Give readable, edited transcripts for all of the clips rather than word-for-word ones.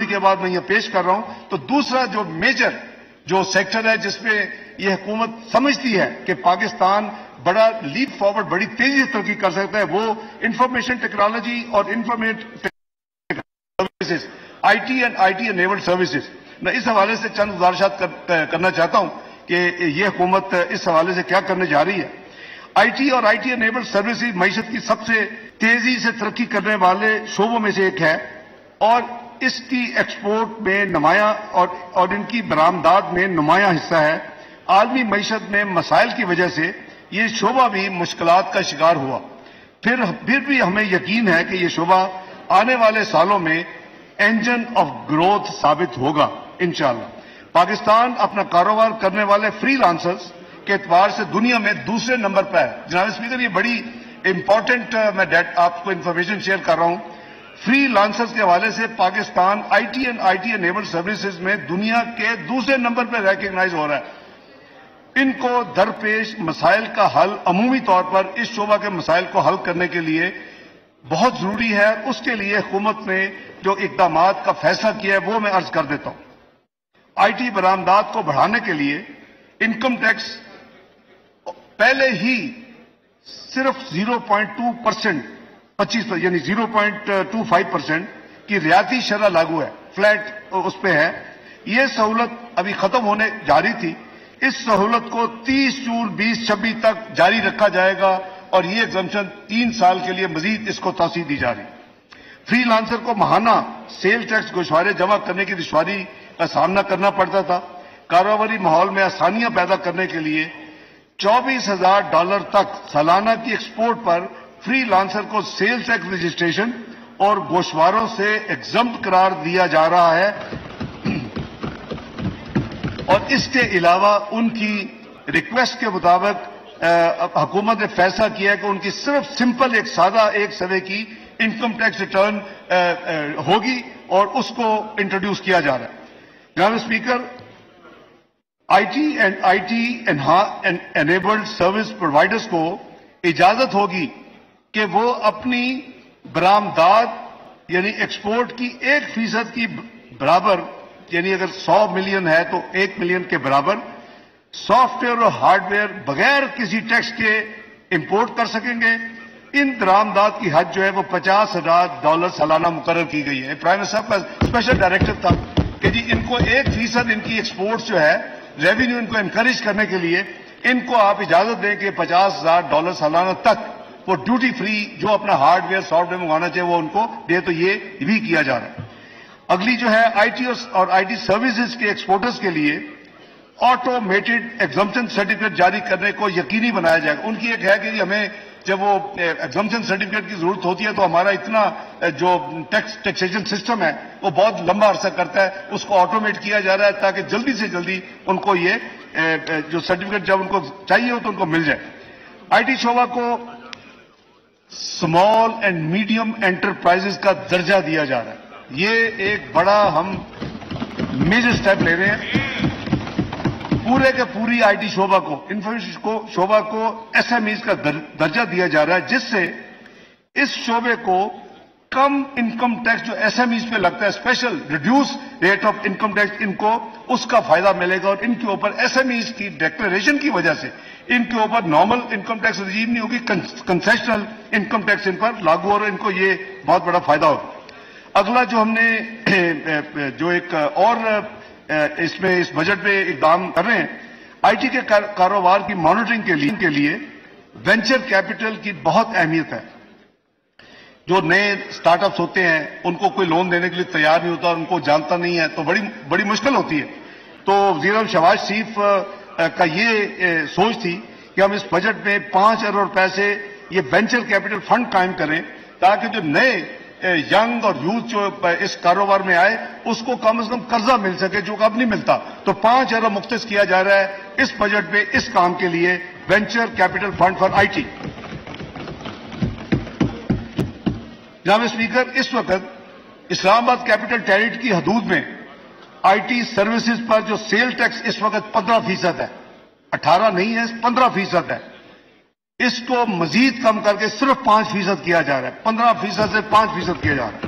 کے بعد میں یہ پیش کر رہا ہوں. تو دوسرا جو میجر جو سیکٹر ہے جس میں یہ حکومت سمجھتی ہے کہ پاکستان بڑا لیپ فارورڈ بڑی تیزی سے ترقی کر سکتا ہے، وہ انفارمیشن ٹیکنالوجی اور information services, I T and I T enabled services. میں اس حوالے سے چند گزارشات کرنا چاہتا ہوں کہ یہ حکومت اس حوالے سے کیا کرنے جا رہی ہے. آئی ٹی اور آئی ٹی انیبلڈ سروسز معیشت کی سب سے تیزی سے ترقی کرنے والے شعبوں میں سے ایک ہے اور اس کی ایکسپورٹ میں نمایاں اور ان کی برآمدات میں نمایاں حصہ ہے. عالمی معیشت میں مسائل کی وجہ سے یہ شعبہ بھی مشکلات کا شکار ہوا. پھر بھی ہمیں یقین ہے کہ یہ شعبہ آنے والے سالوں میں انجن آف گروتھ ثابت ہوگا انشاءاللہ. پاکستان اپنا کاروبار کرنے والے فری لانسرز کے اعتبار سے دنیا میں دوسرے نمبر پہ ہے. جناب اسپیکر، یہ بڑی امپورٹنٹ میں آپ کو انفارمیشن شیئر کر رہا ہوں. فری لانسرز کے حوالے سے Pakistan I T and I T enabled services میں دنیا کے دوسرے نمبر پہ ریکگنائز ہو رہا ہے. ان کو درپیش مسائل کا حل عمومی طور پر اس شعبہ کے مسائل کو حل کرنے کے لیے بہت ضروری ہے. اس کے لیے حکومت نے جو اقدامات کا فیصلہ کیا ہے وہ میں عرض کر دیتا ہوں. آئی ٹی برآمدات کو بڑھانے کے لیے انکم ٹیکس پہلے ہی صرف 0.2% 25 یعنی 0.25% کی ریاتی شرح لاگو ہے، فلیٹ اس پہ ہے. یہ سہولت ابھی ختم ہونے جا رہی تھی. اس سہولت کو 30 جون 2026 تک جاری رکھا جائے گا اور یہ ایگزمپشن 3 سال کے لیے مزید اس کو توسیع دی جا رہی. فری لانسر کو ماہانہ سیل ٹیکس گوشوارے جمع کرنے کی دشواری کا سامنا کرنا پڑتا تھا. کاروباری ماحول میں آسانیاں پیدا کرنے کے لیے $24,000 تک سالانہ کی ایکسپورٹ پر فری لانسر کو سیل ٹیکس رجسٹریشن اور گوشواروں سے ایگزمپٹ قرار دیا جا رہا ہے اور اس کے علاوہ ان کی ریکویسٹ کے مطابق حکومت نے فیصلہ کیا ہے کہ ان کی صرف سمپل ایک سادہ ایک سوے کی انکم ٹیکس ریٹرن ہوگی اور اس کو انٹروڈیوس کیا جا رہا ہے. جناب speaker, I T and I T enabled service providers کو اجازت ہوگی کہ وہ اپنی برآمدات یعنی ایکسپورٹ کی 1% کی برابر، یعنی اگر 100 ملین ہے تو 1 ملین کے برابر سافٹ ویئر اور ہارڈ ویئر بغیر کسی ٹیکس کے امپورٹ کر سکیں گے. ان درآمدات کی حد جو ہے وہ $50,000 سالانہ مقرر کی گئی ہے. پرائم منسٹر صاحب کا اسپیشل ڈائریکٹو تھا کہ جی ان کو 1% ان کی ایکسپورٹ جو ہے ریونیو ان کو انکریج کرنے کے لیے ان کو آپ اجازت دیں کہ $50,000 سالانہ تک وہ ڈیوٹی فری جو اپنا ہارڈ ویئر سافٹ ویئر منگوانا چاہیے وہ ان کو دے. تو یہ بھی کیا جا رہا ہے. اگلی جو ہے آئی ٹی اور آئی ٹی سروسز کے ایکسپورٹرز کے لیے آٹومیٹڈ ایگزمپشن سرٹیفکیٹ جاری کرنے کو یقینی بنایا جائے گا. ان کی ایک ہے کہ ہمیں جب وہ ایگزمپشن سرٹیفکیٹ کی ضرورت ہوتی ہے تو ہمارا اتنا جو ٹیکسیشن سسٹم ہے وہ بہت لمبا عرصہ کرتا ہے. اس کو آٹومیٹ کیا جا رہا ہے تاکہ جلدی سے جلدی ان کو یہ جو سرٹیفکیٹ جب ان کو چاہیے ہو تو ان کو مل جائے. آئی ٹی شعبہ کو اسمال اینڈ میڈیم انٹرپرائزز کا درجہ دیا جا رہا ہے. یہ ایک بڑا ہم میجر سٹیپ لے رہے ہیں. پورے کے پوری آئی ٹی شعبہ کو انفارمیشن شعبہ کو ایس ایم ایز کا درجہ دیا جا رہا ہے جس سے اس شعبے کو کم انکم ٹیکس جو ایس ایم ایز پہ لگتا ہے special reduce rate of income tax ان کو اس کا فائدہ ملے گا اور ان کے اوپر ایس ایم ایز کی ڈیکلریشن کی وجہ سے ان کے اوپر نارمل انکم ٹیکس رجیم نہیں ہوگی، کنسیشنل انکم ٹیکس ان پر لاگو ہو رہا ہے. ان کو یہ بہت بڑا فائدہ ہوگا. اگلا جو ہم نے جو ایک اور اس بجٹ میں اقدام کر رہے ہیں آئی ٹی کے کاروبار کی مانیٹرنگ کے لیے وینچر کیپٹل کی بہت اہمیت ہے. جو نئے سٹارٹ اپس ہوتے ہیں ان کو کوئی لون دینے کے لیے تیار نہیں ہوتا، ان کو جانتا نہیں ہے تو بڑی مشکل ہوتی ہے. تو وزیر اعظم شہباز شریف کا یہ سوچ تھی کہ ہم اس بجٹ میں 5 ارب روپے سے یہ وینچر کیپٹل فنڈ قائم کریں تاکہ جو نئے ینگ اور یوتھ جو اس کاروبار میں آئے اس کو کم از کم قرضہ مل سکے جو اب نہیں ملتا. تو 5 ارب مختص کیا جا رہا ہے اس بجٹ میں اس کام کے لیے venture capital fund for I T. جناب اسپیکر، اس وقت اسلام آباد کیپٹل ٹیریٹری کی حدود میں آئی ٹی سروسز پر جو سیل ٹیکس اس وقت 15% ہے، 18 نہیں ہے 15% ہے. اس کو مزید کم کر کے صرف 5% کیا جا رہا ہے. 15% سے 5% کیا جا رہا ہے.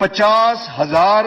50,000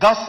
10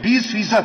20%